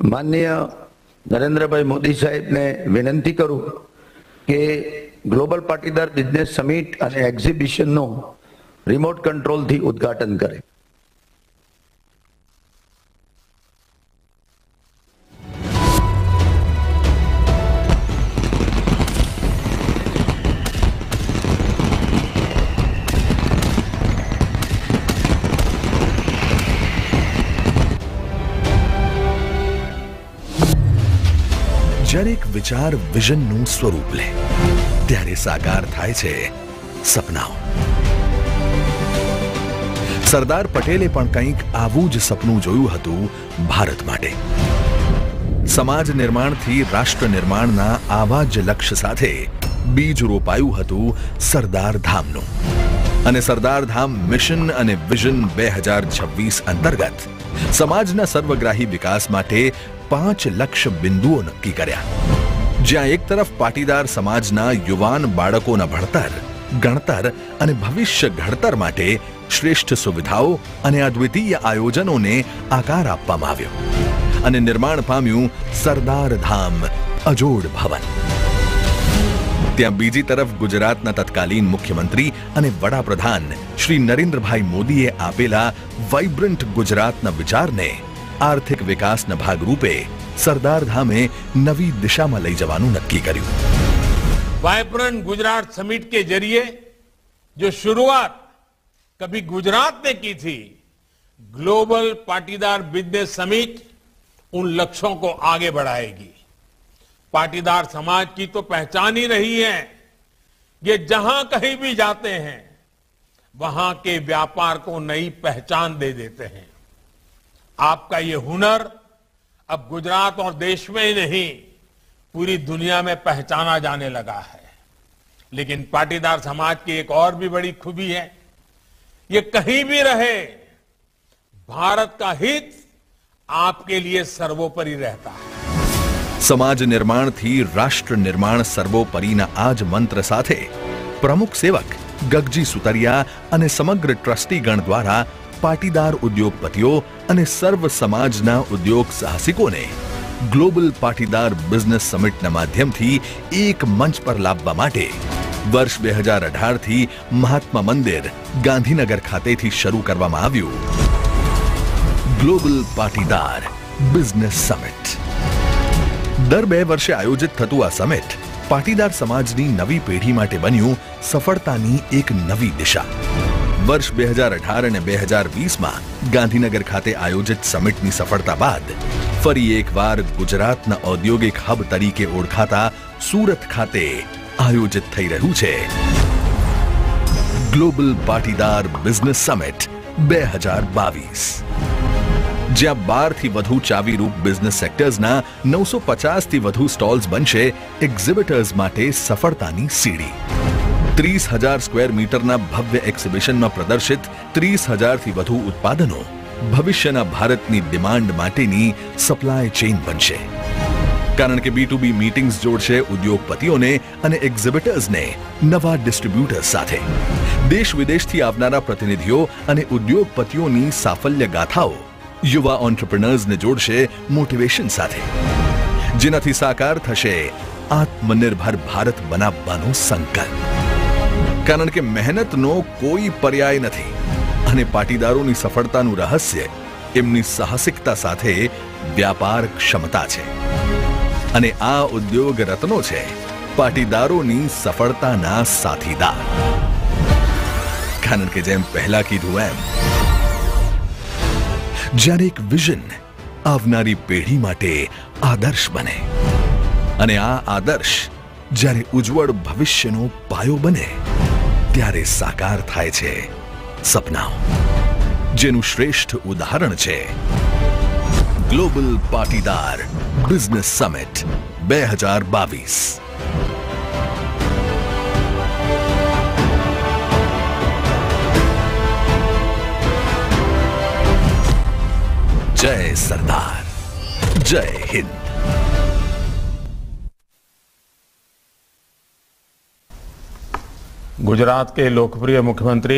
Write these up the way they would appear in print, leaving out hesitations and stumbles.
माननीय नरेंद्रभाई मोदी साहेब ने विनंती करूं कि ग्लोबल पाटीदार बिजनेस समिट और एक्जिबिशन नो रिमोट कंट्रोल थी उद्घाटन करे। જ્યારે એક વિચાર વિઝનનું સ્વરૂપ લે ત્યારે સાકાર થાય છે સપનાઓ। સરદાર પટેલે પણ કંઈક આવું જ સપનું જોયું હતું ભારત માટે। સમાજ નિર્માણથી રાષ્ટ્ર નિર્માણના આવા જ લક્ષ્ય સાથે બીજ રોપાયું હતું સરદાર ધામનું। અને સરદાર ધામ મિશન અને વિઝન 2026 અંતર્ગત સમાજના સર્વગ્રાહી વિકાસ માટે 5 લક્ષ્ય બિંદુઓ નક્કી કર્યા, જ્યાં એક તરફ પાટીદાર સમાજના યુવાન બાળકોના ભણતર, ગણતર અને ભવિષ્ય ઘડતર માટે શ્રેષ્ઠ સુવિધાઓ અને અદ્વિતીય આયોજનોને આકાર આપવામાં આવ્યો અને નિર્માણ પામ્યું સરદાર ધામ અજોડ ભવન। ત્યાં બીજી તરફ ગુજરાતના તત્કાલીન મુખ્યમંત્રી અને વડાપ્રધાન શ્રી નરેન્દ્રભાઈ મોદીએ આપેલા વાઇબ્રન્ટ ગુજરાતના વિચારને आर्थिक विकास न भागरूपे सरदार धामे नवी दिशा में लई जवानुं नक्की कर्युं। वाइब्रेंट गुजरात समिट के जरिए जो शुरुआत कभी गुजरात ने की थी, ग्लोबल पाटीदार बिजनेस समिट उन लक्ष्यों को आगे बढ़ाएगी। पाटीदार समाज की तो पहचान ही रही है, ये जहां कहीं भी जाते हैं वहां के व्यापार को नई पहचान दे देते हैं। आपका ये हुनर अब गुजरात और देश में ही नहीं पूरी दुनिया में पहचाना जाने लगा है। लेकिन पाटीदार समाज की एक और भी बड़ी खूबी है, ये कहीं भी रहे भारत का हित आपके लिए सर्वोपरि रहता है। समाज निर्माण थी राष्ट्र निर्माण सर्वोपरिना आज मंत्र साथे प्रमुख सेवक गगजी सुतरिया અને સમગ્ર ટ્રસ્ટીગણ દ્વારા પાટીદાર ઉદ્યોગપતિઓ અને સર્વ સમાજના ઉદ્યોગ સાહસિકોને ગ્લોબલ પાટીદાર બિઝનેસ સમિટના માધ્યમથી એક મંચ પર લાવવા માટે વર્ષ 2018 થી મહાત્મા મંદિર ગાંધીનગર ખાતેથી શરૂ કરવામાં આવ્યું ગ્લોબલ પાટીદાર બિઝનેસ સમિટ। દર 2 વર્ષે આયોજિત થતું આ સમિટ પાટીદાર સમાજની નવી પેઢી માટે બન્યું સફળતાની એક નવી દિશા। वर्ष 2018 અને 2020 માં ગાંધીનગર ખાતે આયોજિત સમિટની સફળતા બાદ ફરી એકવાર ગુજરાતના ઔદ્યોગિક હબ તરીકે ઓળખાતા સુરત ખાતે આયોજિત થઈ રહ્યું છે ગ્લોબલ પાટીદાર બિઝનેસ સમિટ 2022, જ્યાં 12 થી વધુ ચાવીરૂપ બિઝનેસ સેક્ટર્સના 950 થી વધુ સ્ટોલ્સ બનશે એક્ઝિબિટર્સ માટે સફળતાની સીડી। 30,000 સ્ક્વેર મીટરના ભવ્ય એક્ઝિબિશનમાં પ્રદર્શિત 30,000 થી વધુ ઉત્પાદનો ભવિષ્યના ભારતની ડિમાન્ડ માટેની સપ્લાય ચેઇન બનશે, કારણ કે B2B મીટિંગ્સ જોડશે ઉદ્યોગપતિઓને અને એક્ઝિબિટર્સને નવા ડિસ્ટ્રીબ્યુટર્સ સાથે। દેશ વિદેશથી આવનારા પ્રતિનિધિઓ અને ઉદ્યોગપતિઓની સાફલ્ય ગાથાઓ યુવા એન્ટરપ્રેન્યોર્સને જોડશે મોટિવેશન સાથે, જેનાથી સાકાર થશે આત્મનિર્ભર ભારત બનાવવાનો સંકલ્પ। કારણ કે મહેનતનો કોઈ પર્યાય નથી અને પાટીદારોની સફળતાનું રહસ્ય એમની સાહસિકતા સાથે વ્યાપાર ક્ષમતા છે અને આ ઉદ્યોગ રત્નો છે પાટીદારોની સફળતાના સાથીદાર। કારણ કે જેમ પહેલા કીધું એમ જ્યારે એક વિઝન આવનારી પેઢી માટે આદર્શ બને અને આ આદર્શ જ્યારે ઉજ્જવળ ભવિષ્યનો પાયો બને ત્યારે સાકાર થાય છે સપનાઓ, જેનું શ્રેષ્ઠ ઉદાહરણ છે ગ્લોબલ પાટીદાર બિઝનેસ સમિટ 2022। जय सरदार, जय हिंद। गुजरात के लोकप्रिय मुख्यमंत्री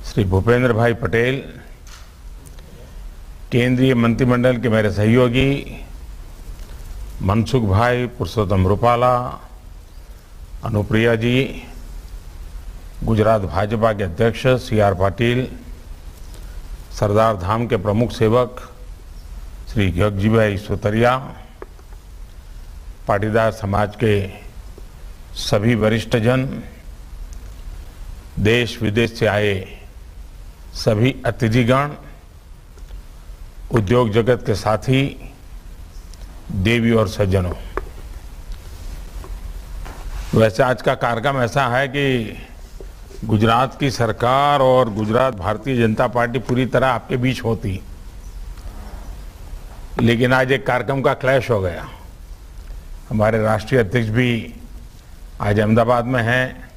श्री भूपेंद्र भाई पटेल केंद्रीय मंत्रिमंडल के मेरे सहयोगी मनसुख भाई, पुरुषोत्तम रूपाला, अनुप्रिया जी, गुजरात भाजपा के अध्यक्ष CR पाटिल, सरदार धाम के प्रमुख सेवक श्री जगजीभाई सुतरिया, पाटीदार समाज के सभी वरिष्ठ जन, देश विदेश से आए सभी अतिथिगण, उद्योग जगत के साथी, देवी और सज्जनों। वैसे आज का कार्यक्रम ऐसा है कि गुजरात की सरकार और गुजरात भारतीय जनता पार्टी पूरी तरह आपके बीच होती, लेकिन आज एक कार्यक्रम का क्लैश हो गया। हमारे राष्ट्रीय अध्यक्ष भी आज अहमदाबाद में हैं,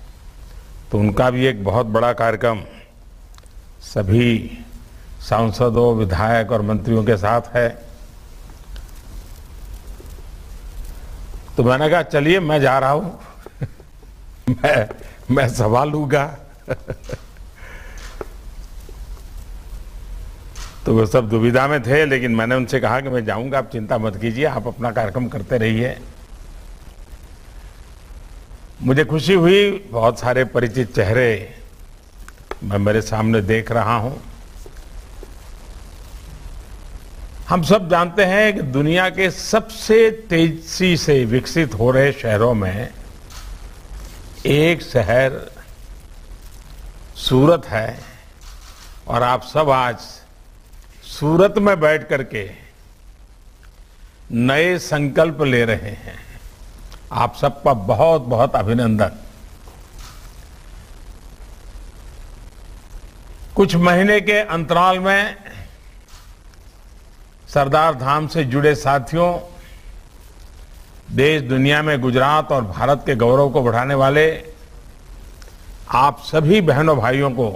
तो उनका भी एक बहुत बड़ा कार्यक्रम सभी सांसदों, विधायक और मंत्रियों के साथ है। तो मैंने कहा चलिए मैं जा रहा हूं मैं सवाल लूंगा तो वो सब दुविधा में थे, लेकिन मैंने उनसे कहा कि मैं जाऊंगा, आप चिंता मत कीजिए, आप अपना कार्यक्रम करते रहिए। मुझे खुशी हुई, बहुत सारे परिचित चेहरे मैं मेरे सामने देख रहा हूं। हम सब जानते हैं कि दुनिया के सबसे तेजी से विकसित हो रहे शहरों में एक शहर सूरत है, और आप सब आज सूरत में बैठ करके नए संकल्प ले रहे हैं। आप सबका बहुत बहुत अभिनंदन। कुछ महीने के अंतराल में सरदार धाम से जुड़े साथियों, देश दुनिया में गुजरात और भारत के गौरव को बढ़ाने वाले आप सभी बहनों भाइयों को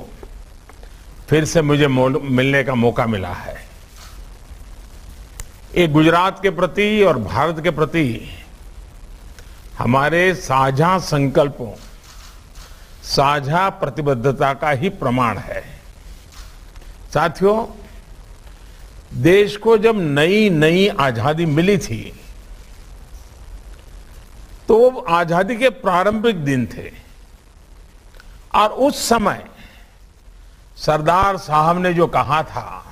फिर से मुझे मिलने का मौका मिला है। ये गुजरात के प्रति और भारत के प्रति हमारे साझा संकल्पों, साझा प्रतिबद्धता का ही प्रमाण है। साथियों, देश को जब नई नई आजादी मिली थी तो वो आजादी के प्रारंभिक दिन थे, और उस समय सरदार साहब ने जो कहा था,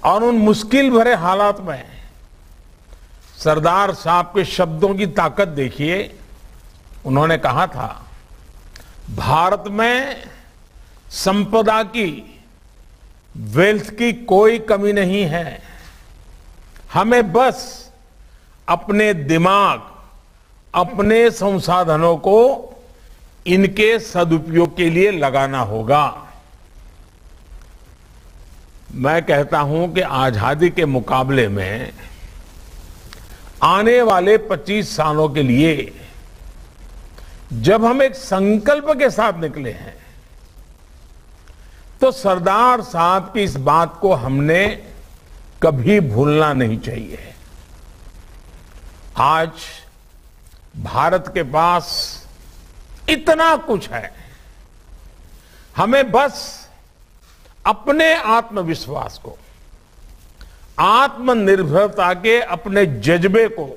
और उन मुश्किल भरे हालात में सरदार साहब के शब्दों की ताकत देखिए। उन्होंने कहा था, भारत में संपदा की, वेल्थ की कोई कमी नहीं है, हमें बस अपने दिमाग, अपने संसाधनों को इनके सदुपयोग के लिए लगाना होगा। मैं कहता हूं कि आजादी के मुकाबले में आने वाले 25 सालों के लिए जब हम एक संकल्प के साथ निकले हैं, तो सरदार साहब की इस बात को हमने कभी भूलना नहीं चाहिए। आज भारत के पास इतना कुछ है, हमें बस अपने आत्मविश्वास को, आत्मनिर्भरता के अपने जज्बे को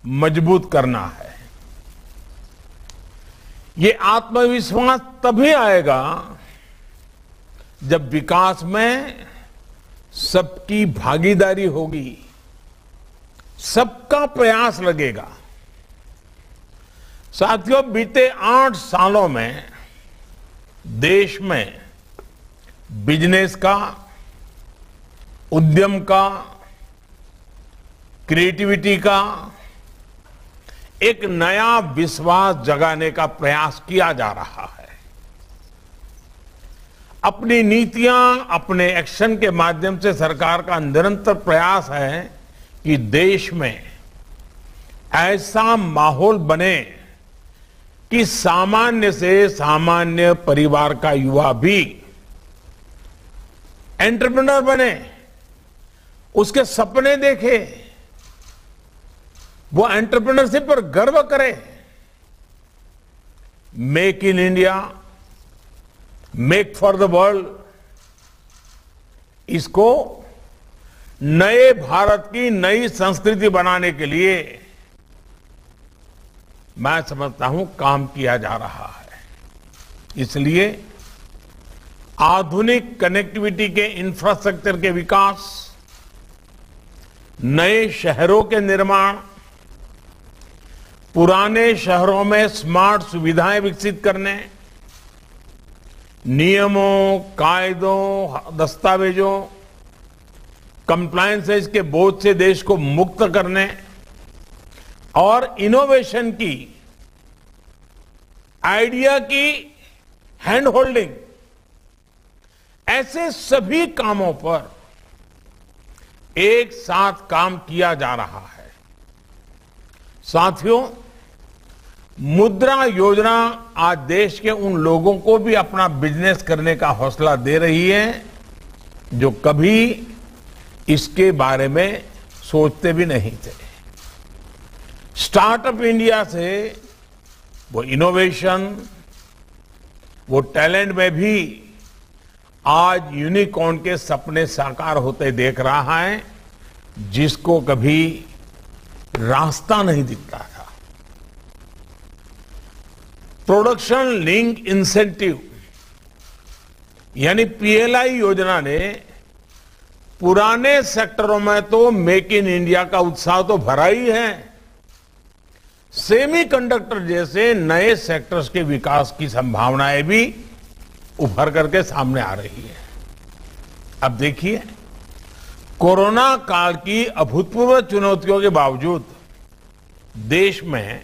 मजबूत करना है। ये आत्मविश्वास तभी आएगा जब विकास में सबकी भागीदारी होगी, सबका प्रयास लगेगा। साथियों, बीते 8 सालों में देश में बिजनेस का, उद्यम का, क्रिएटिविटी का एक नया विश्वास जगाने का प्रयास किया जा रहा है। अपनी नीतियां, अपने एक्शन के माध्यम से सरकार का निरंतर प्रयास है कि देश में ऐसा माहौल बने कि सामान्य से सामान्य परिवार का युवा भी एंटरप्रेन्योर बने, उसके सपने देखे, वो एंटरप्रेन्योरशिप पर गर्व करे। Make in India, make for the world, इसको नए भारत की नई संस्कृति बनाने के लिए मैं समझता हूं काम किया जा रहा है। इसलिए आधुनिक कनेक्टिविटी के इंफ्रास्ट्रक्चर के विकास, नए शहरों के निर्माण, पुराने शहरों में स्मार्ट सुविधाएं विकसित करने, नियमों, कायदों, दस्तावेजों, कंप्लायंसेस के बोझ से देश को मुक्त करने और इनोवेशन की, आइडिया की हैंड होल्डिंग, ऐसे सभी कामों पर एक साथ काम किया जा रहा है। साथियों, मुद्रा योजना आज देश के उन लोगों को भी अपना बिजनेस करने का हौसला दे रही है जो कभी इसके बारे में सोचते भी नहीं थे। स्टार्टअप इंडिया से वो इनोवेशन, वो टैलेंट में भी आज यूनिकॉर्न के सपने साकार होते देख रहा है, जिसको कभी रास्ता नहीं दिखता था। प्रोडक्शन लिंक इंसेंटिव यानी पीएलआई योजना ने पुराने सेक्टरों में तो मेक इन इंडिया का उत्साह तो भरा ही है, सेमीकंडक्टर जैसे नए सेक्टर्स के विकास की संभावनाएं भी उभर करके सामने आ रही है। अब देखिए, कोरोना काल की अभूतपूर्व चुनौतियों के बावजूद देश में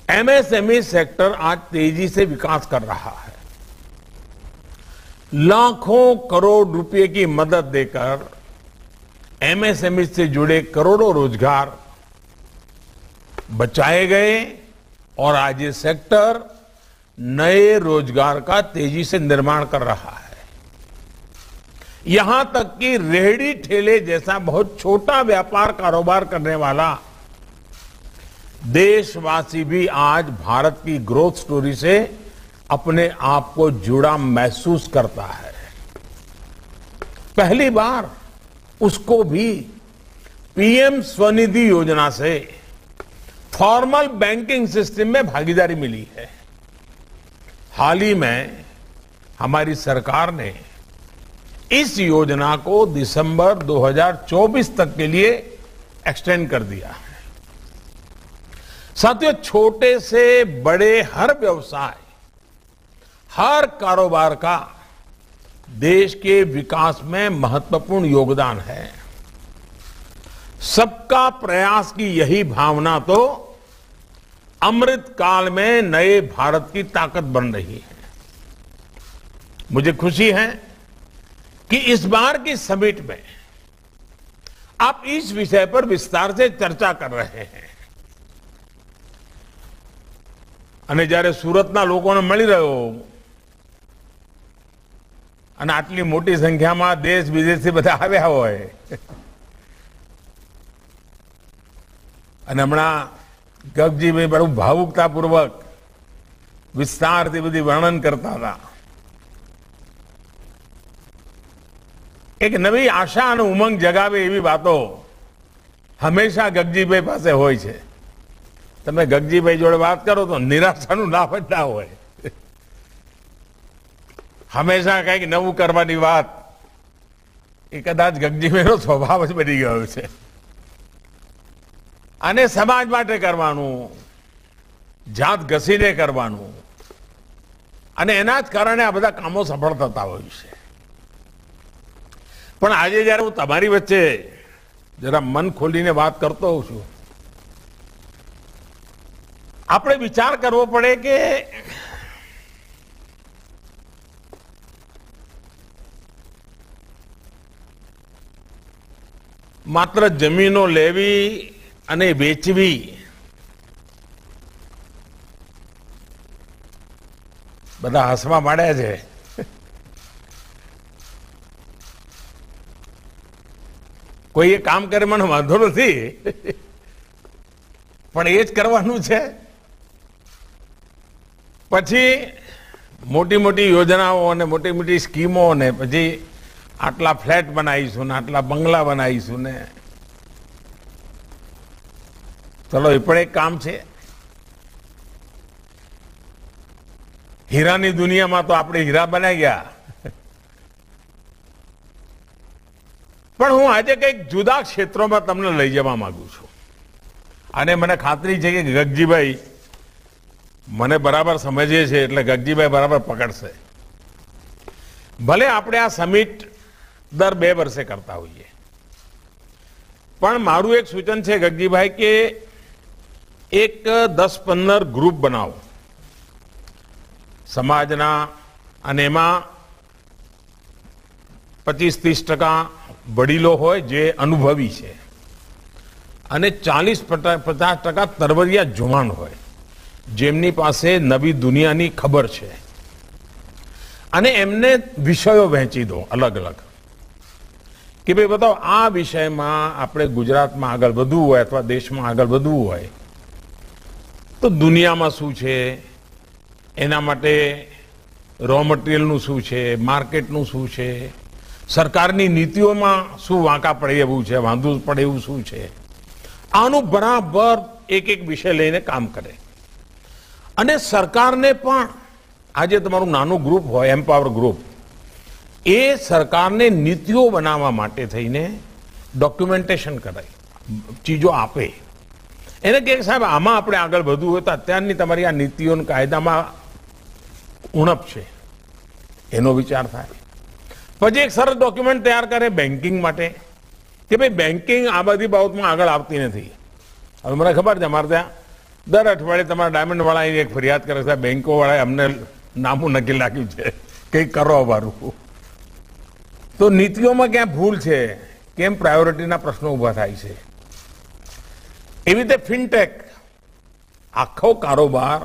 एमएसएमई सेक्टर आज तेजी से विकास कर रहा है। लाखों करोड़ रुपए की मदद देकर एमएसएमई से जुड़े करोड़ों रोजगार बचाए गए और आज ये सेक्टर नए रोजगार का तेजी से निर्माण कर रहा है। यहां तक कि रेहड़ी ठेले जैसा बहुत छोटा व्यापार कारोबार करने वाला देशवासी भी आज भारत की ग्रोथ स्टोरी से अपने आप को जुड़ा महसूस करता है। पहली बार उसको भी पीएम स्वनिधि योजना से फॉर्मल बैंकिंग सिस्टम में भागीदारी मिली है। हाल ही में हमारी सरकार ने इस योजना को दिसंबर 2024 तक के लिए एक्सटेंड कर दिया है। साथियों, छोटे से बड़े हर व्यवसाय, हर कारोबार का देश के विकास में महत्वपूर्ण योगदान है। सबका प्रयास की यही भावना तो अमृत काल में नए भारत की ताकत बन रही है। मुझे खुशी है कि इस बार की समिट में आप इस विषय पर विस्तार से चर्चा कर रहे हैं અને જ્યારે સુરતના લોકોને મળી રહ્યો અને આટલી મોટી સંખ્યામાં દેશ વિદેશથી બધા આવ્યા હોય અને હમણાં ગગજીભાઈ બહુ ભાવુકતાપૂર્વક વિસ્તારથી બધી વર્ણન કરતા હતા। એક નવી આશા અને ઉમંગ જગાવે એવી વાતો હંમેશા ગગજીભાઈ પાસે હોય છે। તમે ગગજીભાઈ જોડે વાત કરો તો નિરાશાનું નામ જ ના હોય। હંમેશા કંઈક નવું કરવાની વાત એ કદાચ ગગજીભાઈનો સ્વભાવ જ બની ગયો છે અને સમાજ માટે કરવાનું, જાત ઘસીને કરવાનું અને એના જ કારણે આ બધા કામો સફળ થતા હોય છે। પણ આજે જ્યારે હું તમારી વચ્ચે જરા મન ખોલીને વાત કરતો હોઉં છું, આપણે વિચાર કરવો પડે કે માત્ર જમીનો લેવી અને વેચવી બધા હસવા માંડ્યા છે। કોઈ એ કામ કરે મને વાંધો નથી, પણ એ જ કરવાનું છે। પછી મોટી મોટી યોજનાઓ અને મોટી મોટી સ્કીમો ને પછી આટલા ફ્લેટ બનાવીશું ને આટલા બંગલા બનાવીશું ને ચલો એ પણ એક કામ છે. હીરાની દુનિયામાં તો આપણે હીરા બનાવી ગયા, પણ હું આજે કંઈક જુદા ક્ષેત્રોમાં તમને લઈ જવા માંગુ છું. અને મને ખાતરી છે કે ગગજીભાઈ મને બરાબર સમજે છે, એટલે ગગજીભાઈ બરાબર પકડશે. ભલે આપણે આ સમિટ દર 2 વર્ષે કરતા હોઈએ, પણ મારું એક સૂચન છે ગગજીભાઈ કે એક 10-15 ગ્રુપ બનાવો સમાજના, અને એમાં 25-30% વડીલો હોય જે અનુભવી છે, અને 40-50% તરવરિયા જુવાન હોય જેમની પાસે નવી દુનિયાની ખબર છે, અને એમને વિષયો વહેંચી દો અલગ અલગ કે ભાઈ બતાવો આ વિષયમાં આપણે ગુજરાતમાં આગળ વધવું હોય અથવા દેશમાં આગળ વધવું હોય તો દુનિયામાં શું છે, એના માટે રો મટીરિયલનું શું છે, માર્કેટનું શું છે, સરકારની નીતિઓમાં શું વાંકા પડે એવું છે, વાંધું પડે એવું શું છે, આનું બરાબર એક એક વિષય લઈને કામ કરે. અને સરકારને પણ આજે તમારું નાનું ગ્રુપ હોય એમ્પાવર ગ્રુપ, એ સરકારને નીતિઓ બનાવવા માટે થઈને ડોક્યુમેન્ટેશન કરાય, ચીજો આપે, એને કે સાહેબ આમાં આપણે આગળ વધવું હોય તો અત્યારની તમારી આ નીતિઓ અને કાયદામાં ઉણપ છે, એનો વિચાર થાય. પછી એક સરસ ડોક્યુમેન્ટ તૈયાર કરે બેન્કિંગ માટે કે ભાઈ બેન્કિંગ આ બધી બાબતમાં આગળ આવતી નથી. હવે મને ખબર છે અમારે ત્યાં દર અઠવાડિયે તમારા ડાયમંડ વાળા એક ફરિયાદ કરે છે, બેંકો વાળાએ અમને નામું નક્કી લાગ્યું છે કંઈક કરો અમારું. તો નીતિઓમાં ક્યાં ભૂલ છે, કેમ પ્રાયોરિટીના પ્રશ્નો ઊભા થાય છે. એવી રીતે ફિનટેક આખો કારોબાર,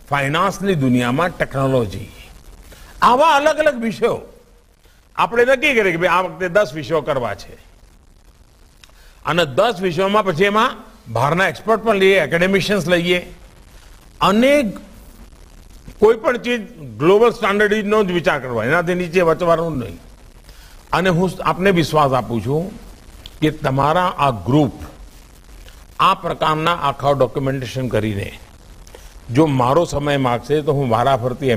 ફાઇનાન્સની દુનિયામાં ટેકનોલોજી, આવા અલગ અલગ વિષયો આપણે નક્કી કરીએ કે ભાઈ આ વખતે 10 વિષયો કરવા છે, અને 10 વિષયોમાં પછી એમાં બહારના એક્સપર્ટ પણ લઈએ, એકેડેમિશિયન્સ લઈએ, અને કોઈ પણ ચીજ ગ્લોબલ સ્ટાન્ડર્ડનો જ વિચાર કરવા, એનાથી નીચે વચવાનું નહીં. અને હું આપને વિશ્વાસ આપું છું કે તમારા આ ગ્રુપ આ પ્રકારના આખા ડોક્યુમેન્ટેશન કરીને જો મારો સમય માગશે તો હું વારાફરતી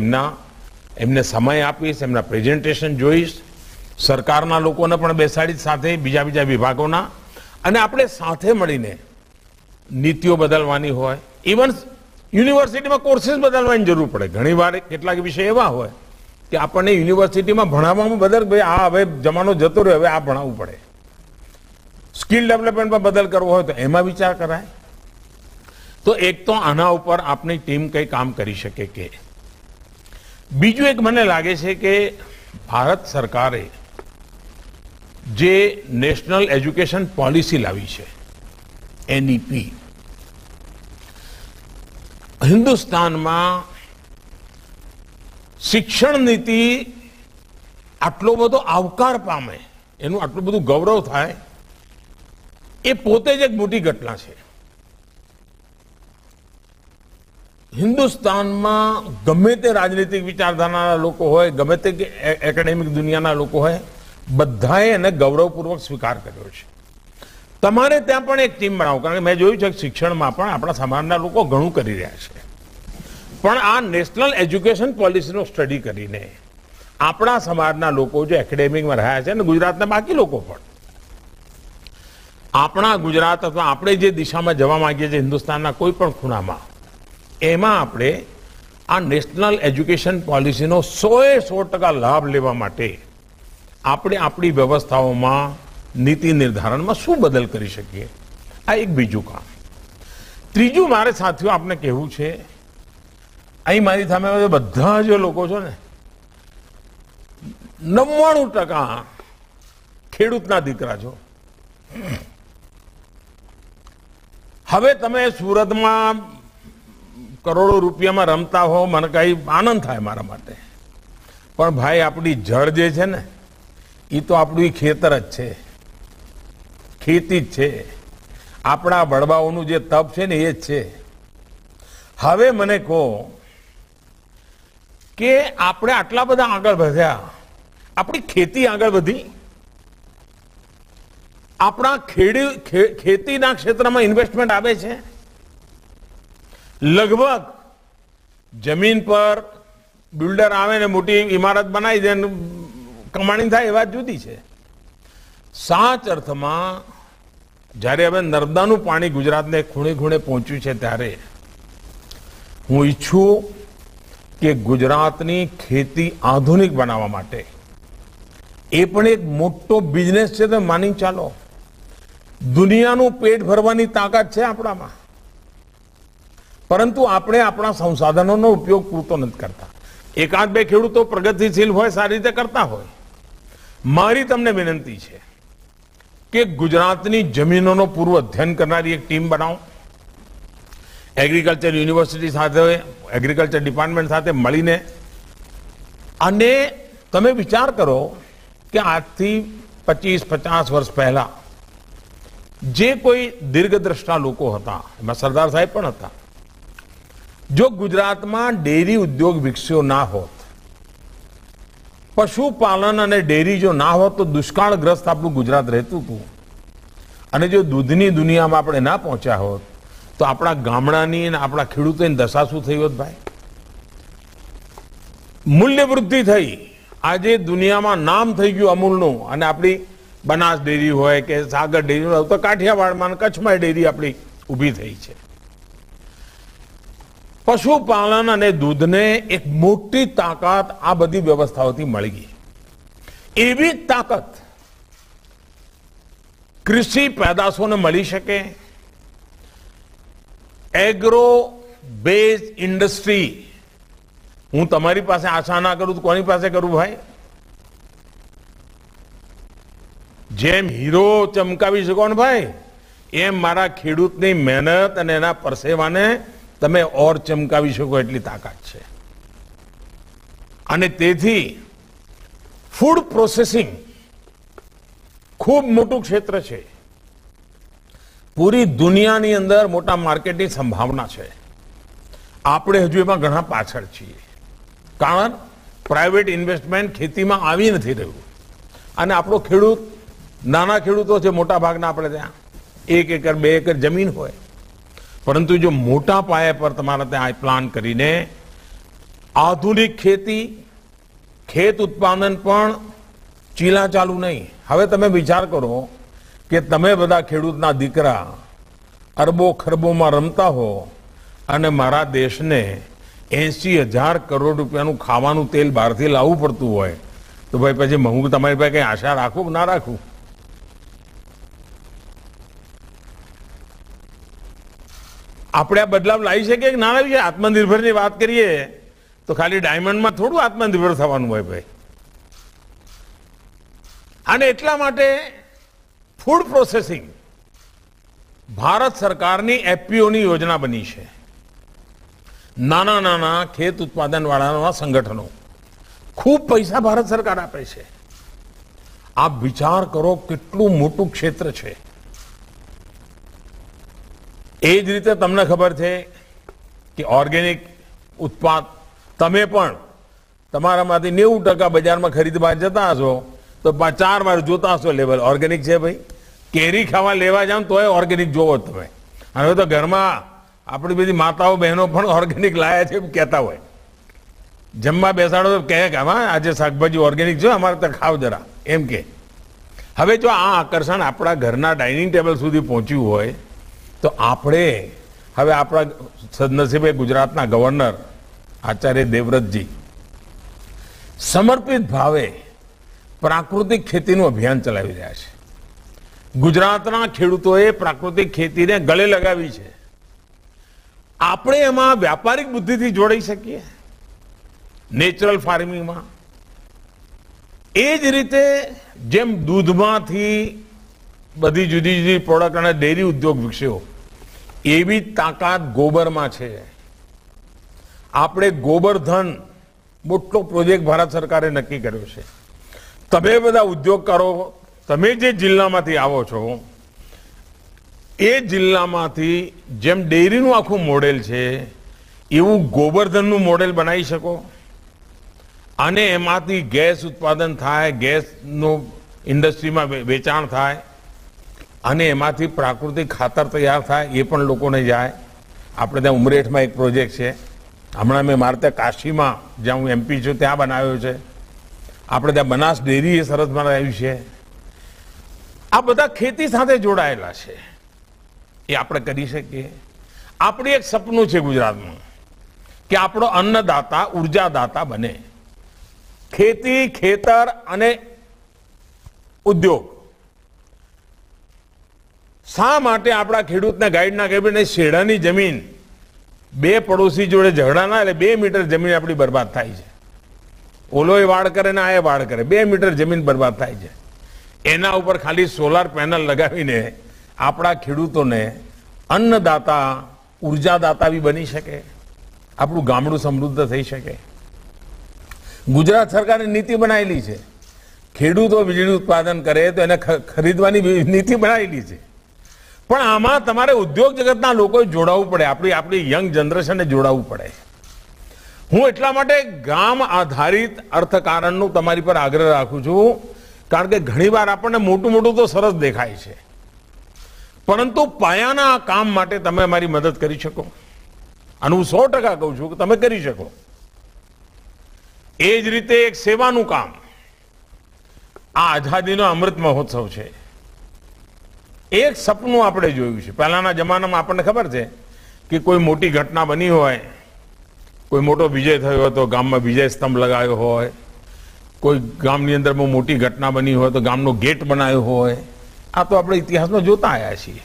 એમને સમય આપીશ, એમના પ્રેઝન્ટેશન જોઈશ, સરકારના લોકોને પણ બેસાડી સાથે, બીજા વિભાગોના, અને આપણે સાથે મળીને નીતિઓ બદલવાની હોય. ઇવન યુનિવર્સિટીમાં કોર્સીસ બદલવાની જરૂર પડે. ઘણીવાર કેટલાક વિષય એવા હોય કે આપણને યુનિવર્સિટીમાં ભણાવવામાં ભાઈ આ હવે જમાનો જતો રહ્યો, હવે આ ભણાવવું પડે. સ્કિલ ડેવલપમેન્ટમાં બદલ કરવો હોય તો એમાં વિચાર કરાય. તો એક તો આના ઉપર આપણી ટીમ કંઈ કામ કરી શકે કે. બીજું એક મને લાગે છે કે ભારત સરકારે જે નેશનલ એજ્યુકેશન પોલિસી લાવી છે, NEP, હિન્દુસ્તાનમાં શિક્ષણ નીતિ આટલો બધો આવકાર પામે, એનું આટલું બધું ગૌરવ થાય, એ પોતે જ એક મોટી ઘટના છે. હિન્દુસ્તાનમાં ગમે તે રાજનીતિક વિચારધારાના લોકો હોય, ગમે તે એકેડેમિક દુનિયાના લોકો હોય, બધાએ એને ગૌરવપૂર્વક સ્વીકાર કર્યો છે. તમારે ત્યાં પણ એક ટીમ બનાવો, કારણ કે મેં જોયું છે કે શિક્ષણમાં પણ આપણા સમાજના લોકો ઘણું કરી રહ્યા છે, પણ આ નેશનલ એજ્યુકેશન પોલિસીનો સ્ટડી કરીને આપણા સમાજના લોકો જે એકેડેમિકમાં રહ્યા છે, અને ગુજરાતના બાકી લોકો પણ, આપણા ગુજરાત અથવા આપણે જે દિશામાં જવા માંગીએ છીએ હિન્દુસ્તાનના કોઈ પણ ખૂણામાં, એમાં આપણે આ નેશનલ એજ્યુકેશન પોલિસીનો 100% લાભ લેવા માટે આપણે આપણી વ્યવસ્થાઓમાં, નીતિ નિર્ધારણમાં શું બદલ કરી શકીએ, આ એક બીજું કામ. ત્રીજું મારે સાથીઓ આપને કહેવું છે, અહીં મારી સામે બધા જે લોકો છો ને, 99% ખેડૂતના દીકરા છો. હવે તમે સુરતમાં કરોડો રૂપિયામાં રમતા હો, મને કઈ આનંદ થાય મારા માટે, પણ ભાઈ આપણી જળ જે છે ને, એ તો આપણું ખેતર જ છે, ખેતી જ છે, આપણા વડવાઓનું જે તપ છે ને એ જ છે. હવે મને કહો કે આપણે આટલા બધા આગળ વધ્યા, આપણી ખેતી આગળ વધી, આપણા ખેતીના ક્ષેત્રમાં ઇન્વેસ્ટમેન્ટ આવે છે. લગભગ જમીન પર બિલ્ડર આવે ને મોટી ઇમારત બનાવી દે, કમાણી થાય એ વાત જુદી છે. સાચ અર્થમાં જ્યારે હવે નર્મદાનું પાણી ગુજરાતને ખૂણે ખૂણે પહોંચ્યું છે, ત્યારે હું ઈચ્છું કે ગુજરાતની ખેતી આધુનિક બનાવવા માટે એ પણ એક મોટો બિઝનેસ છે. તો માની ચાલો, દુનિયાનું પેટ ભરવાની તાકાત છે આપણામાં, પરંતુ આપણે આપણા સંસાધનોનો ઉપયોગ પૂરતો નથી કરતા. એકાદ બે ખેડૂતો પ્રગતિશીલ હોય, સારી રીતે કરતા હોય. મારી તમને વિનંતી છે કે ગુજરાતની જમીનોનો પૂર્વ અધ્યયન કરનારી એક ટીમ બનાવો. એગ્રીકલ્ચર યુનિવર્સિટી સાથે, એગ્રીકલ્ચર ડિપાર્ટમેન્ટ સાથે મળીને, અને તમે વિચાર કરો કે આજથી 25-50 વર્ષ પહેલા જે કોઈ દીર્ઘદ્રષ્ટા લોકો હતા, એમાં સરદાર સાહેબ પણ હતા, જો ગુજરાતમાં ડેરી ઉદ્યોગ વિકસ્યો ના હોત, પશુપાલન અને ડેરી જો ના હોત, તો દુષ્કાળગ્રસ્ત આપણું ગુજરાત રહેતું હતું. અને જો દૂધની દુનિયામાં આપણે ના પહોંચ્યા હોત, તો આપણા ગામડાની અને આપણા ખેડૂતોની દશા શું થઈ હોત ભાઈ? મૂલ્ય વૃદ્ધિ થઈ, આજે દુનિયામાં નામ થઈ ગયું અમૂલનું, અને આપણી બનાસ ડેરી હોય કે સાગર ડેરી હોય, તો કાઠિયાવાડમાં અને કચ્છમાં ડેરી આપણી ઊભી થઈ છે. પશુપાલન અને દૂધને એક મોટી તાકાત આ બધી વ્યવસ્થાઓથી મળી ગઈ. એવી તાકાત કૃષિ પેદાશોને મળી શકે. એગ્રો બેઝ ઇન્ડસ્ટ્રી, હું તમારી પાસે આશા ના કરું તો કોની પાસે કરું ભાઈ? જેમ હીરો ચમકાવી શકો ને ભાઈ, એમ મારા ખેડૂતની મહેનત અને એના પરસેવાને તમે ઓર ચમકાવી શકો એટલી તાકાત છે. અને તેથી ફૂડ પ્રોસેસિંગ ખૂબ મોટું ક્ષેત્ર છે. પૂરી દુનિયાની અંદર મોટા માર્કેટની સંભાવના છે. આપણે હજુ એમાં ઘણા પાછળ છીએ, કારણ પ્રાઇવેટ ઇન્વેસ્ટમેન્ટ ખેતીમાં આવી નથી રહ્યું. અને આપણો ખેડૂત, નાના ખેડૂતો છે મોટા ભાગના, આપણે ત્યાં 1 એકર 2 એકર જમીન હોય, પરંતુ જો મોટા પાયા પર તમારે ત્યાં પ્લાન કરીને આધુનિક ખેતી, ખેત ઉત્પાદન પણ ચીલા ચાલુ નહીં. હવે તમે વિચાર કરો કે તમે બધા ખેડૂતના દીકરા અરબો ખરબોમાં રમતા હો, અને મારા દેશને 80,000 કરોડ રૂપિયાનું ખાવાનું તેલ બહારથી લાવવું પડતું હોય, તો ભાઈ પછી હું તમારી પાસે કઈ આશા રાખું કે ના રાખું? આપણે આ બદલાવ લાવી શકીએ કે ના લાવી શકીએ? આત્મનિર્ભરની વાત કરીએ તો ખાલી ડાયમંડમાં થોડું આત્મનિર્ભર થવાનું હોય ભાઈ. અને એટલા માટે ફૂડ પ્રોસેસિંગ ભારત સરકારની એફપીઓની યોજના બની છે. નાના નાના ખેત ઉત્પાદન વાળાના સંગઠનો, ખૂબ પૈસા ભારત સરકાર આપે છે. આપ વિચાર કરો કેટલું મોટું ક્ષેત્ર છે. એ જ રીતે તમને ખબર છે કે ઓર્ગેનિક ઉત્પાદ તમે પણ તમારામાંથી 90% બજારમાં ખરીદવા જતા હશો તો 4 વાર જોતા હશો લેવલ ઓર્ગેનિક છે ભાઈ. કેરી ખાવા લેવા જાવ તોય ઓર્ગેનિક જોવો તમે. હવે તો ઘરમાં આપણી બધી માતાઓ બહેનો પણ ઓર્ગેનિક લાયા છે એમ કહેતા હોય. જમવા બેસાડો તો કહે કે હા આજે શાકભાજી ઓર્ગેનિક છે, અમારે તો ખાવ જરા એમ કે. હવે જો આ આકર્ષણ આપણા ઘરના ડાઇનિંગ ટેબલ સુધી પહોંચ્યું હોય, તો આપણે હવે આપણા સદનસીબે ગુજરાતના ગવર્નર આચાર્ય દેવવ્રતજી સમર્પિત ભાવે પ્રાકૃતિક ખેતીનું અભિયાન ચલાવી રહ્યા છે. ગુજરાતના ખેડૂતોએ પ્રાકૃતિક ખેતીને ગળે લગાવી છે. આપણે એમાં વ્યાપારિક બુદ્ધિથી જોડાઈ શકીએ, નેચરલ ફાર્મિંગમાં. એ જ રીતે જેમ દૂધમાંથી બધી જુદી જુદી પ્રોડક્ટ અને ડેરી ઉદ્યોગ વિકસ્યો, એવી તાકાત ગોબરમાં છે. આપણે ગોબરધન મોટો પ્રોજેક્ટ ભારત સરકારે નક્કી કર્યો છે. તમે બધા ઉદ્યોગકારો, તમે જે જિલ્લામાંથી આવો છો, એ જિલ્લામાંથી જેમ ડેરીનું આખું મોડેલ છે, એવું ગોબરધનનું મોડેલ બનાવી શકો. અને એમાંથી ગેસ ઉત્પાદન થાય, ગેસનું ઇન્ડસ્ટ્રીમાં વેચાણ થાય અને એમાંથી પ્રાકૃતિક ખાતર તૈયાર થાય, એ પણ લોકોને જાય. આપણે ત્યાં ઉમરેઠમાં એક પ્રોજેક્ટ છે, હમણાં મેં મારે ત્યાં કાશીમાં, જ્યાં હું MP છું, ત્યાં બનાવ્યો છે. આપણે ત્યાં બનાસ ડેરી એ સરસ બનાવ્યું છે. આ બધા ખેતી સાથે જોડાયેલા છે, એ આપણે કરી શકીએ. આપણે એક સપનું છે ગુજરાતમાં કે આપણો અન્નદાતા ઉર્જાદાતા બને. ખેતી, ખેતર અને ઉદ્યોગ. શા માટે આપણા ખેડૂતને ગાઈડ ના કરી? શેડાની જમીન, બે પડોશી જોડે ઝઘડા ના, એટલે 2 મીટર જમીન આપણી બરબાદ થાય છે. ઓલો એ વાડ કરે ને આ એ વાડ કરે, 2 મીટર જમીન બરબાદ થાય છે. એના ઉપર ખાલી સોલાર પેનલ લગાવીને આપણા ખેડૂતોને અન્નદાતા, ઉર્જાદાતા બી બની શકે, આપણું ગામડું સમૃદ્ધ થઈ શકે. ગુજરાત સરકારે નીતિ બનાવેલી છે, ખેડૂતો વીજળી ઉત્પાદન કરે તો એને ખરીદવાની નીતિ બનાવેલી છે. પણ આમાં તમારે ઉદ્યોગ જગતના લોકોએ જોડાવવું પડે, આપણી યંગ જનરેશનને જોડાવવું પડે. હું એટલા માટે ગામ આધારિત અર્થકારણનું તમારી પર આગ્રહ રાખું છું, કારણ કે ઘણીવાર આપણને મોટું મોટું તો સરસ દેખાય છે, પરંતુ પાયાના કામ માટે તમે અમારી મદદ કરી શકો. અને હું 100% કહું છું કે તમે કરી શકો. એ જ રીતે એક સેવાનું કામ, આ આઝાદીનો અમૃત મહોત્સવ છે. એક સપનું આપણે જોયું છે. પહેલાના જમાનામાં આપણને ખબર છે કે કોઈ મોટી ઘટના બની હોય, કોઈ મોટો વિજય થયો હોય તો ગામમાં વિજય સ્તંભ લગાવ્યો હોય, કોઈ ગામની અંદર બહુ મોટી ઘટના બની હોય તો ગામનો ગેટ બનાવ્યો હોય. આ તો આપણે ઇતિહાસમાં જોતા આવ્યા છીએ.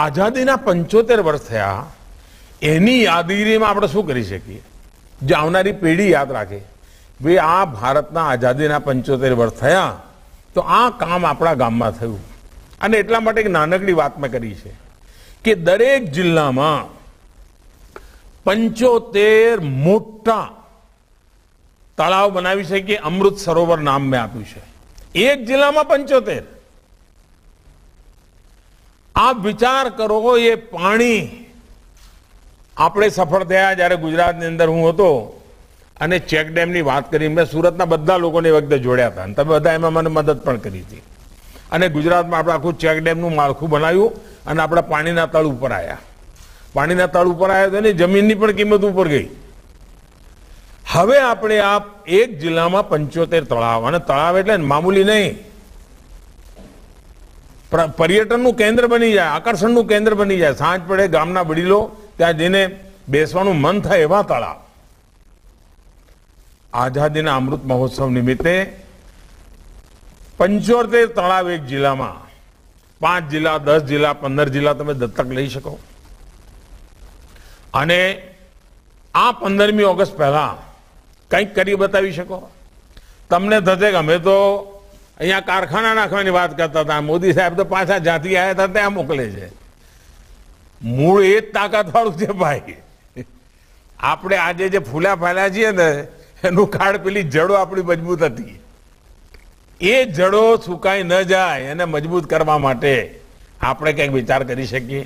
આઝાદીના 75 વર્ષ થયા, એની યાદગીરીમાં આપણે શું કરી શકીએ જે આવનારી પેઢી યાદ રાખે? ભાઈ, આ ભારતના આઝાદીના 75 વર્ષ થયા તો આ કામ આપણા ગામમાં થયું. અને એટલા માટે એક નાનકડી વાત મેં કરી છે કે દરેક જિલ્લામાં 75 મોટા તળાવ બનાવી શકીએ. અમૃત સરોવર નામ મેં આપ્યું છે. એક જિલ્લામાં 75. આપ વિચાર કરો, એ પાણી આપણે સફળ થયા જ્યારે ગુજરાતની અંદર હું હતો અને ચેક ડેમની વાત કરી. મેં સુરતના બધા લોકોને વખતે જોડ્યા હતા અને તમે બધા એમાં મને મદદ પણ કરી હતી. અને ગુજરાતમાં આપણે આખું ચેક ડેમનું માળખું બનાવ્યું અને આપણા પાણીના તળ ઉપર આવ્યા. પાણીના તળ ઉપર આવ્યા તો એની જમીનની પણ કિંમત ઉપર ગઈ. હવે આપણે આ એક જિલ્લામાં 75 તળાવ, અને તળાવ એટલે મામૂલી નહીં, પર્યટનનું કેન્દ્ર બની જાય, આકર્ષણનું કેન્દ્ર બની જાય. સાંજ પડે ગામના વડીલો ત્યાં જઈને બેસવાનું મન થાય એવા તળાવ. આઝાદીના અમૃત મહોત્સવ નિમિત્તે 75 તળાવ એક જિલ્લામાં, 5 જિલ્લા, 10 જિલ્લા, 15 જિલ્લા તમે દત્તક લઈ શકો. અને આ 15મી ઓગસ્ટ પહેલા કંઈક કરી બતાવી શકો. તમને થશે કે અમે તો અહીંયા કારખાના નાખવાની વાત કરતા હતા, મોદી સાહેબ તો પાછા જ્યાંથી આવ્યા હતા ત્યાં મોકલે છે. મૂળ એ જ તાકાતવાળું છે ભાઈ. આપણે આજે જે ફૂલા ફાલ્યા છીએ ને, એનું કાળ પેલી જડો આપણી મજબૂત હતી. એ જડો સુકાઈ ન જાય એને મજબૂત કરવા માટે આપણે કંઈક વિચાર કરી શકીએ.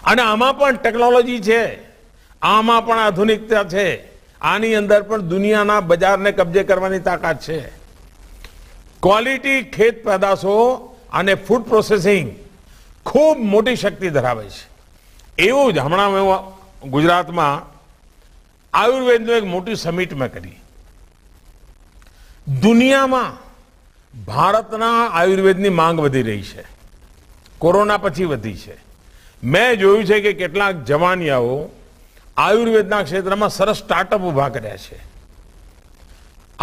અને આમાં પણ ટેકનોલોજી છે, આમાં પણ આધુનિકતા છે, આની અંદર પણ દુનિયાના બજારને કબજે કરવાની તાકાત છે. ક્વોલિટી ખેત પેદાશો અને ફૂડ પ્રોસેસિંગ ખૂબ મોટી શક્તિ ધરાવે છે. એવું જ હમણાં મેં ગુજરાતમાં આયુર્વેદનું એક મોટી સમિટ મેં કરી. દુનિયામાં ભારતના આયુર્વેદની માંગ વધી રહી છે, કોરોના પછી વધી છે. મેં જોયું છે કે કેટલાક જવાનિયાઓ આયુર્વેદના ક્ષેત્રમાં સરસ સ્ટાર્ટઅપ ઉભા કર્યા છે.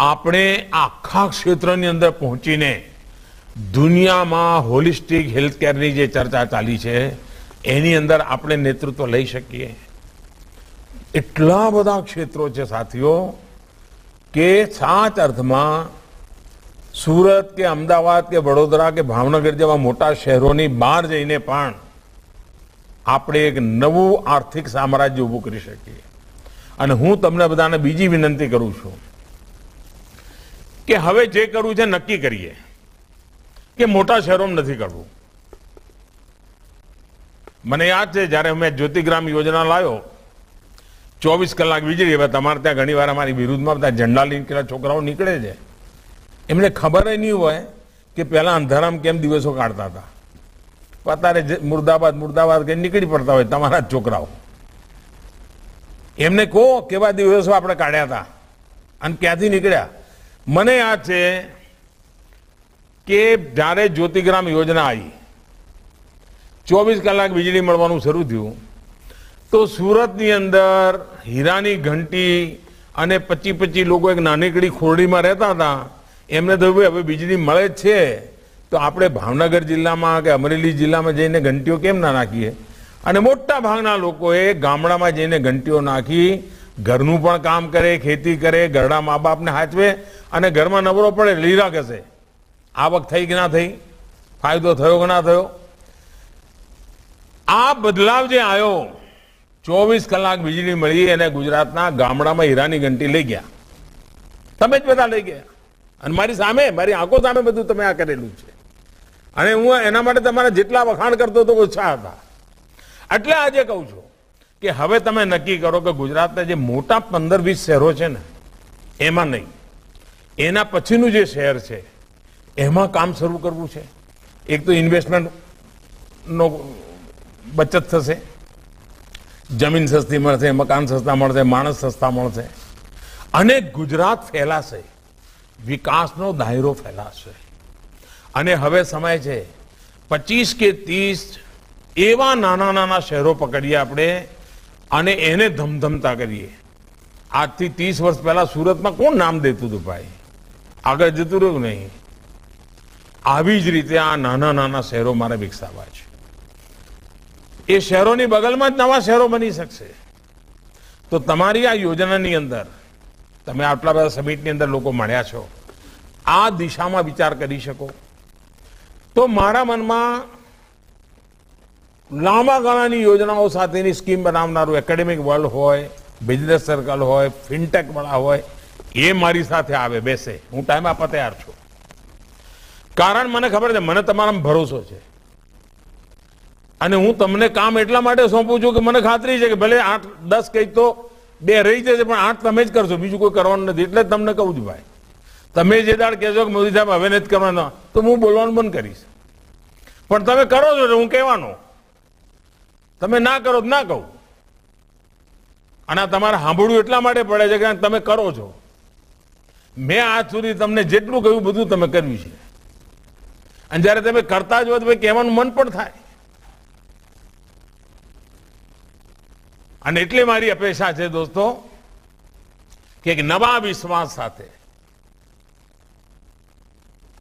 આપણે આખા ક્ષેત્રની અંદર પહોંચીને દુનિયામાં હોલિસ્ટિક હેલ્થકેરની જે ચર્ચા ચાલી છે એની અંદર આપણે નેતૃત્વ લઈ શકીએ. એટલા બધા ક્ષેત્રો છે સાથીઓ કે સાચ અર્થમાં સુરત કે અમદાવાદ કે વડોદરા કે ભાવનગર જેવા મોટા શહેરોની બહાર જઈને પણ આપણે એક નવું આર્થિક સામ્રાજ્ય ઊભું કરી શકીએ. અને હું તમને બધાને બીજી વિનંતી કરું છું કે હવે જે કરવું છે નક્કી કરીએ કે મોટા શહેરોમાં નથી કરવું. મને યાદ છે જ્યારે મેં જ્યોતિગ્રામ યોજના લાવ્યો 24 કલાક વીજળી. હવે તમારે ત્યાં ઘણી વાર અમારી વિરુદ્ધમાં બધા ઝંડા લઈને કેટલા છોકરાઓ નીકળે છે, એમને ખબર નહીં હોય કે પહેલા અંધારામાં કેમ દિવસો કાઢતા હતા. અત્યારે મુર્દાબાદ મુર્દાબાદ કઈ નીકળી પડતા હોય તમારા જ છોકરાઓ. એમને કહો કેવા દિવસો આપણે કાઢ્યા હતા અને ક્યાંથી નીકળ્યા. મને યાદ છે કે જ્યારે જ્યોતિગ્રામ યોજના આવી, 24 કલાક વીજળી મળવાનું શરૂ થયું, તો સુરતની અંદર હીરાની ઘંટી અને 25 લોકો એક નાનકડી ખોરડીમાં રહેતા હતા. એમને થયું હવે વીજળી મળે જ છે તો આપણે ભાવનગર જિલ્લામાં કે અમરેલી જિલ્લામાં જઈને ઘંટીઓ કેમ ના નાખીએ. અને મોટા ભાગના લોકોએ ગામડામાં જઈને ઘંટીઓ નાખી, ઘરનું પણ કામ કરે, ખેતી કરે, ઘરના મા બાપને હાચવે અને ઘરમાં નવરો પડે લીરા કસે. આવક થઈ કે ના થઈ, ફાયદો થયો કે ના થયો. આ બદલાવ જે આવ્યો, 24 કલાક વીજળી મળી અને ગુજરાતના ગામડામાં હીરાની ઘંટી લઈ ગયા. તમે જ બધા લઈ ગયા અને મારી સામે, મારી આંખો સામે બધું તમે આ કરેલું છે. અને હું એના માટે તમારા જેટલા વખાણ કરતો તો ઓછા હતા. એટલે આજે કહું છું કે હવે તમે નક્કી કરો કે ગુજરાતના જે મોટા 15-20 શહેરો છે ને એમાં નહીં, એના પછીનું જે શહેર છે એમાં કામ શરૂ કરવું છે. એક તો ઇન્વેસ્ટમેન્ટનો બચત થશે, જમીન સસ્તી મળશે, મકાન સસ્તા મળશે, માણસ સસ્તા મળશે અને ગુજરાત ફેલાશે, વિકાસનો દાયરો ફેલાશે. અને હવે સમય છે 25 કે 30 એવા નાના નાના શહેરો પકડીએ આપણે અને એને ધમધમતા કરીએ. આજથી 30 વર્ષ પહેલા સુરતમાં કોણ નામ દેતું હતું ભાઈ, આગળ જતું રહ્યું નહીં. આવી જ રીતે આ નાના નાના શહેરો મારે વિકસાવવા છે. એ શહેરોની બગલમાં જ નવા શહેરો બની શકશે. તો તમારી આ યોજનાની અંદર તમે આટલા બધા સમિટની અંદર લોકો મળ્યા છો, આ દિશામાં વિચાર કરી શકો તો મારા મનમાં લાંબા ગાળાની યોજનાઓ સાથેની સ્કીમ બનાવનારું એકેડેમિક વર્લ્ડ હોય, બિઝનેસ સર્કલ હોય, ફિનટેક વાળા હોય, એ મારી સાથે આવે, બેસે. હું ટાઈમ આપવા તૈયાર છું. કારણ મને ખબર છે, મને તમારામાં ભરોસો છે અને હું તમને કામ એટલા માટે સોંપું છું કે મને ખાતરી છે કે ભલે 8-10 કઈ તો 2 રહી જશે પણ 8 તમે જ કરશો, બીજું કોઈ કરવાનું નથી. એટલે જ તમને કહું છું ભાઈ, તમે જે દાડ કહેશો કે મોદી સાહેબ હવે નથી કરવાના તો હું બોલવાનું બંધ કરીશ. પણ તમે કરો છો હું કહેવાનો, તમે ના કરો ના કહું. અને તમારે સાંભળવું એટલા માટે પડે છે કે તમે કરો છો. મેં આજ સુધી તમને જેટલું કહ્યું બધું તમે કર્યું છે અને જયારે તમે કરતા જ હોય તો ભાઈ કહેવાનું મન પણ થાય. અને એટલે મારી અપેક્ષા છે દોસ્તો કે એક નવા વિશ્વાસ સાથે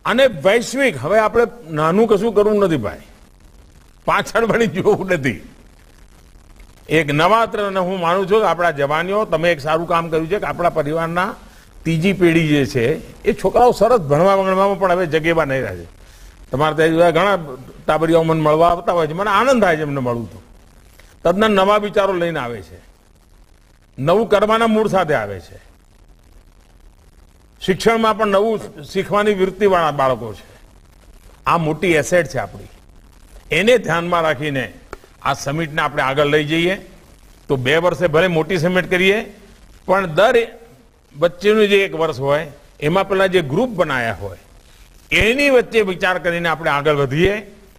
અને વૈશ્વિક, હવે આપણે નાનું કશું કરવું નથી ભાઈ, પાછળ વળી જોવું નથી. એક નવા તરને હું માનું છું કે આપણા જવાનીઓ, તમે એક સારું કામ કર્યું છે કે આપણા પરિવારના ત્રીજી પેઢી જે છે એ છોકરાઓ સરસ ભણવામાં પણ હવે જગેવા નહીં રહે છે. તમારે ત્યાં ઘણા ટાબરિયાઓ મને મળવા આવતા હોય છે, મને આનંદ થાય છે એમને મળવું તો. તદ્દન નવા વિચારો લઈને આવે છે, નવું કરવાના મૂળ સાથે આવે છે. શિક્ષણમાં પણ નવું શીખવાની વૃત્તિવાળા બાળકો છે. આ મોટી એસેટ છે આપણી. એને ધ્યાનમાં રાખીને આ સમિટને આપણે આગળ લઈ જઈએ તો 2 વર્ષે ભલે મોટી સમિટ કરીએ પણ દર વચ્ચેનું જે 1 વર્ષ હોય એમાં પેલા જે ગ્રુપ બનાયા હોય એની વચ્ચે વિચાર કરીને આપણે આગળ વધીએ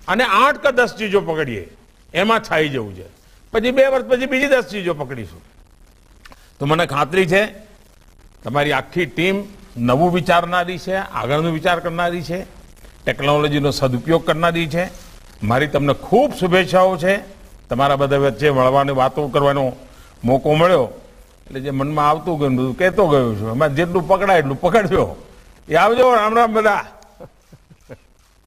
અને 8 કે 10 ચીજો પકડીએ, એમાં છાઈ જવું છે. પછી 2 વર્ષ પછી બીજી 10 ચીજો પકડીશું. તો મને ખાતરી છે તમારી આખી ટીમ નવું વિચારનારી છે, આગળનો વિચાર કરનારી છે, ટેકનોલોજીનો સદુપયોગ કરનારી છે. મારી તમને ખૂબ શુભેચ્છાઓ છે. તમારા બધા વચ્ચે મળવાની વાતો કરવાનો મોકો મળ્યો એટલે જે મનમાં આવતું ગયું બધું કહેતો ગયો છું. એમાં જેટલું પકડાય એટલું પકડજો. એ આવજો. રામ રામ બધા.